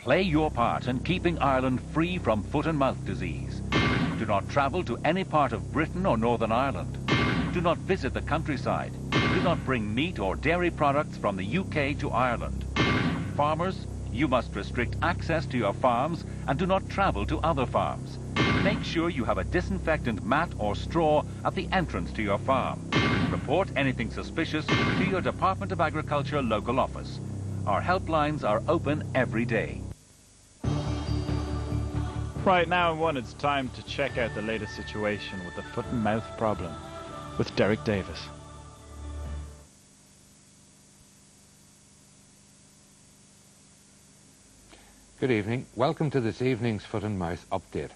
Play your part in keeping Ireland free from foot and mouth disease. Do not travel to any part of Britain or Northern Ireland. Do not visit the countryside. Do not bring meat or dairy products from the UK to Ireland. Farmers, you must restrict access to your farms and do not travel to other farms. Make sure you have a disinfectant mat or straw at the entrance to your farm. Report anything suspicious to your Department of Agriculture local office. Our helplines are open every day. Right now, it's time to check out the latest situation with the foot and mouth problem with Derek Davis. Good evening. Welcome to this evening's foot and mouth update.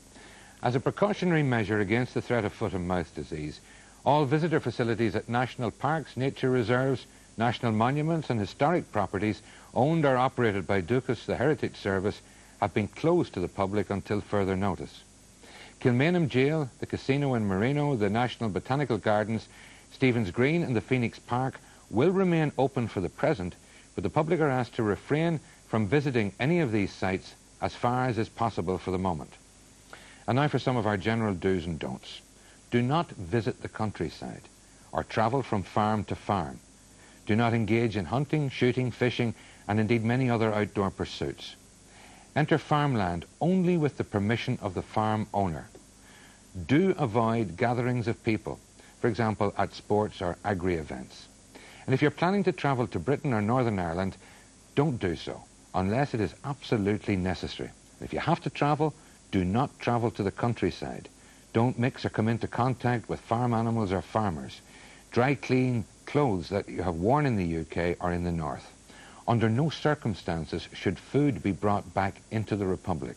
As a precautionary measure against the threat of foot and mouth disease, all visitor facilities at national parks, nature reserves, national monuments and historic properties owned or operated by Duchas, the Heritage Service, have been closed to the public until further notice. Kilmainham Jail, the Casino in Marino, the National Botanical Gardens, Stephen's Green and the Phoenix Park will remain open for the present, but the public are asked to refrain from visiting any of these sites as far as is possible for the moment. And now for some of our general do's and don'ts. Do not visit the countryside or travel from farm to farm. Do not engage in hunting, shooting, fishing and indeed many other outdoor pursuits. Enter farmland only with the permission of the farm owner. Do avoid gatherings of people, for example at sports or agri-events. And if you're planning to travel to Britain or Northern Ireland, don't do so unless it is absolutely necessary. If you have to travel, do not travel to the countryside. Don't mix or come into contact with farm animals or farmers. Dry clean clothes that you have worn in the UK or in the north. Under no circumstances should food be brought back into the Republic.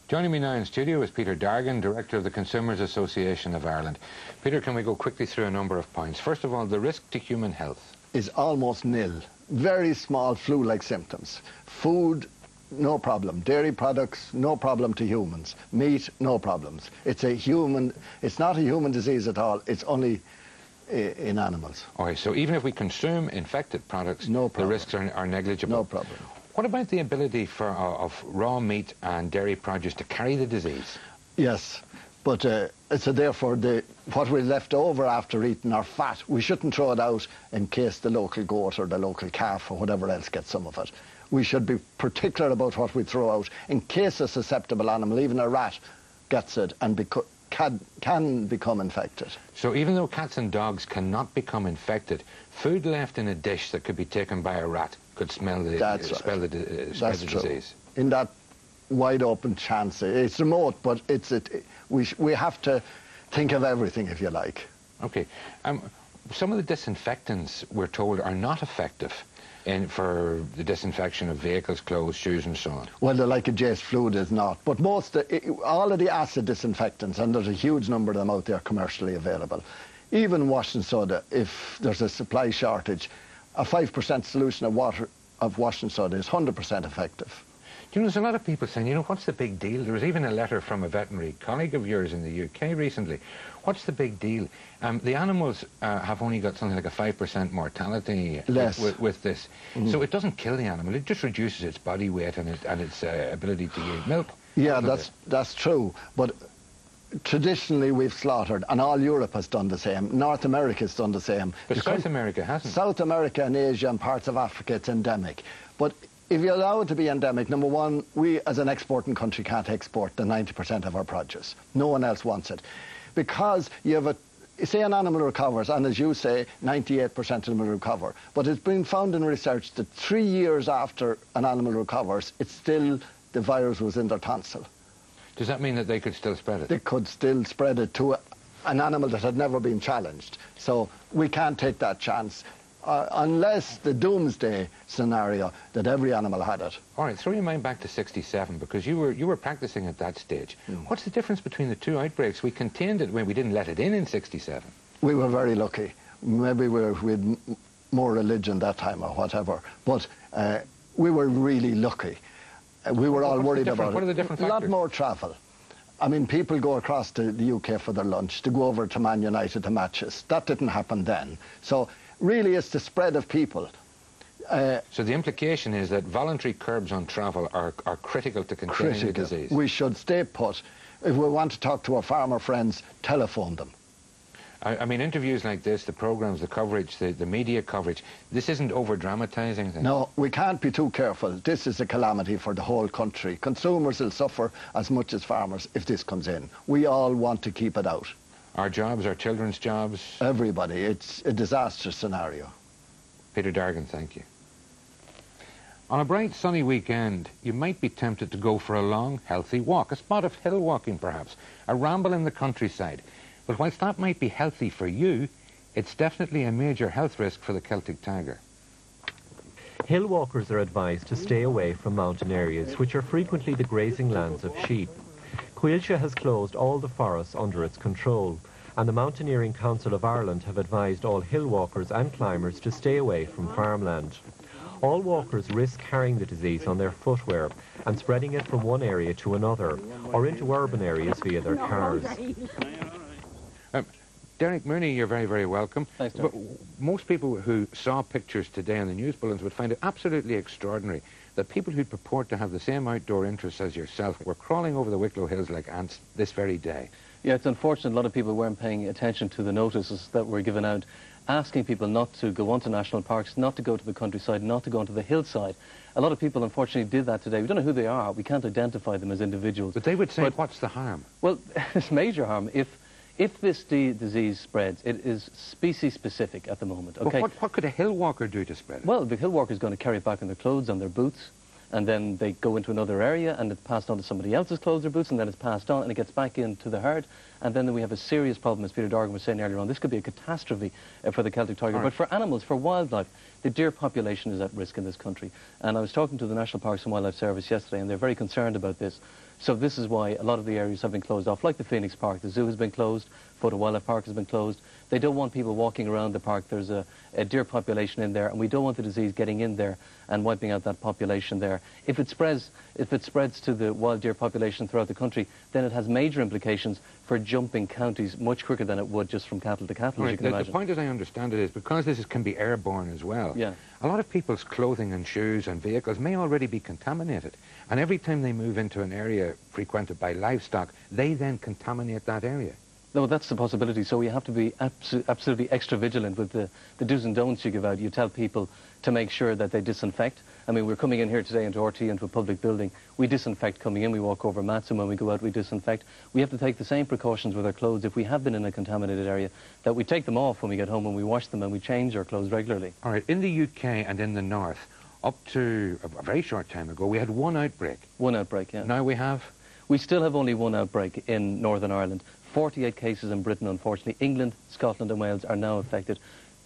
Joining me now in studio is Peter Dargan, Director of the Consumers Association of Ireland. Peter, can we go quickly through a number of points? First of all, the risk to human health. Is almost nil. Very small flu-like symptoms. Food, no problem. Dairy products, no problem to humans. Meat, no problems. It's not a human disease at all. It's only in animals. Okay, so even if we consume infected products, no problem. The risks are negligible. No problem. What about the ability of raw meat and dairy produce to carry the disease? Yes, but so therefore what we're left over after eating our fat, we shouldn't throw it out in case the local goat or the local calf or whatever else gets some of it. We should be particular about what we throw out in case a susceptible animal, even a rat, gets it and can become infected. So even though cats and dogs cannot become infected, food left in a dish that could be taken by a rat could spread the disease. In that wide open chance, it's remote, but we have to think of everything, if you like. Okay. Some of the disinfectants, we're told, are not effective for the disinfection of vehicles, clothes, shoes and so on. Well, the like a Jace fluid is not, but all of the acid disinfectants, and there's a huge number of them out there commercially available, even washing soda, if there's a supply shortage, a 5% solution of washing soda is 100% effective. You know, there's a lot of people saying, you know, what's the big deal? There was even a letter from a veterinary colleague of yours in the UK recently. What's the big deal? The animals have only got something like a 5% mortality with this. Mm-hmm. So it doesn't kill the animal, it just reduces its body weight and its ability to yield milk. Yeah, that's true. But traditionally we've slaughtered, and all Europe has done the same. North America's done the same. But South America hasn't. South America and Asia and parts of Africa, it's endemic. But if you allow it to be endemic, number one, we as an exporting country can't export the 90% of our produce. No one else wants it. Because you have say an animal recovers, and as you say, 98% of them will recover. But it's been found in research that 3 years after an animal recovers, the virus was in their tonsil. Does that mean that they could still spread it? They could still spread it to an animal that had never been challenged. So we can't take that chance. Unless the doomsday scenario that every animal had it. All right, throw your mind back to ’67 because you were practicing at that stage. What's the difference between the two outbreaks? We contained it when we didn't let it in '67. We were very lucky. Maybe we had more religion that time or whatever, but we were really lucky. We were all worried about it. What are the different factors? A lot more travel. I mean, people go across to the UK for their lunch, to go over to Man United to matches. That didn't happen then. So really it's the spread of people So the implication is that voluntary curbs on travel are critical to containing the disease. We should stay put. If we want to talk to our farmer friends, telephone them. I mean, interviews like this, the programmes, the coverage, the media coverage, this isn't over-dramatising things. No, we can't be too careful. This is a calamity for the whole country. Consumers will suffer as much as farmers if this comes in. We all want to keep it out. Our jobs, our children's jobs. Everybody. It's a disastrous scenario. Peter Dargan, thank you. On a bright sunny weekend, you might be tempted to go for a long, healthy walk, a spot of hill walking perhaps, a ramble in the countryside. But whilst that might be healthy for you, it's definitely a major health risk for the Celtic tiger. Hill walkers are advised to stay away from mountain areas, which are frequently the grazing lands of sheep. Coillte has closed all the forests under its control, and the Mountaineering Council of Ireland have advised all hill walkers and climbers to stay away from farmland. All walkers risk carrying the disease on their footwear and spreading it from one area to another, or into urban areas via their cars. Derek Mooney, you're very, very welcome. Thanks, but most people who saw pictures today in the news bulletins would find it absolutely extraordinary that people who purport to have the same outdoor interests as yourself were crawling over the Wicklow Hills like ants this very day. Yeah, it's unfortunate a lot of people weren't paying attention to the notices that were given out, asking people not to go onto national parks, not to go to the countryside, not to go onto the hillside. A lot of people, unfortunately, did that today. We don't know who they are. We can't identify them as individuals. But they would say, what's the harm? Well, it's major harm. If this disease spreads, it is species-specific at the moment. Okay? But what could a hill walker do to spread it? Well, the hill walker is going to carry it back on their clothes, on their boots, and then they go into another area and it's passed on to somebody else's clothes or boots, and then it's passed on and it gets back into the herd, and then we have a serious problem, as Peter Dargan was saying earlier on. This could be a catastrophe for the Celtic tiger, but for animals, for wildlife, the deer population is at risk in this country. And I was talking to the National Parks and Wildlife Service yesterday, and they're very concerned about this. So this is why a lot of the areas have been closed off, like the Phoenix Park. The zoo has been closed, Photo Wildlife Park has been closed. They don't want people walking around the park. There's a deer population in there, and we don't want the disease getting in there and wiping out that population there. If it spreads to the wild deer population throughout the country, then it has major implications for jumping counties much quicker than it would just from cattle to cattle, as you can imagine. The point, as I understand it, is because this can be airborne as well, yeah, a lot of people's clothing and shoes and vehicles may already be contaminated. And every time they move into an area frequented by livestock, they then contaminate that area. No, that's the possibility. So we have to be absolutely extra vigilant with the do's and don'ts you give out. You tell people to make sure that they disinfect. I mean, we're coming in here today into RTE, into a public building. We disinfect coming in. We walk over mats, and when we go out, we disinfect. We have to take the same precautions with our clothes if we have been in a contaminated area, that we take them off when we get home, and we wash them, and we change our clothes regularly. All right, in the UK and in the north, up to a very short time ago, we had one outbreak. One outbreak, yeah. Now we have? We still have only one outbreak in Northern Ireland. 48 cases in Britain, unfortunately. England, Scotland and Wales are now affected.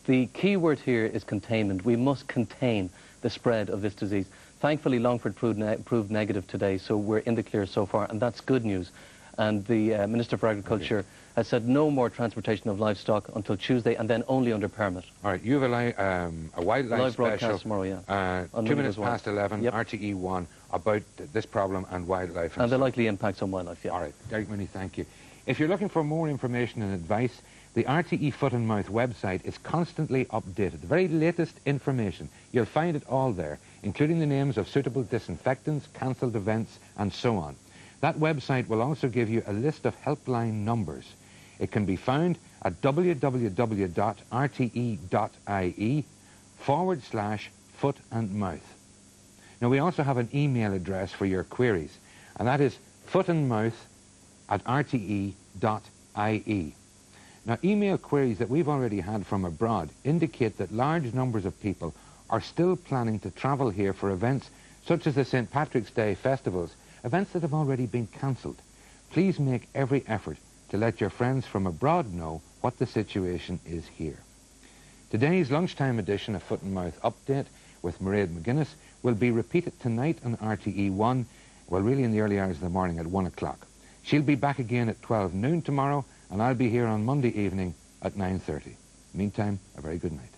The key word here is containment. We must contain the spread of this disease. Thankfully, Longford proved negative today, so we're in the clear so far, and that's good news. And the Minister for Agriculture has said no more transportation of livestock until Tuesday, and then only under permit. All right, you have a wildlife live special broadcast tomorrow, yeah. 2 minutes past 11, yep. RTE 1, about this problem and wildlife. And the likely impacts on wildlife, yeah. All right, Derek Mooney, thank you. If you're looking for more information and advice, the RTE Foot and Mouth website is constantly updated. The very latest information, you'll find it all there, including the names of suitable disinfectants, cancelled events, and so on. That website will also give you a list of helpline numbers. It can be found at www.rte.ie/foot and mouth. Now, we also have an email address for your queries, and that is footandmouth@rte.ie. Now, email queries that we've already had from abroad indicate that large numbers of people are still planning to travel here for events such as the St. Patrick's Day festivals, events that have already been cancelled. Please make every effort to let your friends from abroad know what the situation is here. Today's lunchtime edition of Foot and Mouth Update with Mairead McGuinness will be repeated tonight on RTE 1, well, really in the early hours of the morning at 1 o'clock. She'll be back again at 12 noon tomorrow, and I'll be here on Monday evening at 9:30. Meantime, a very good night.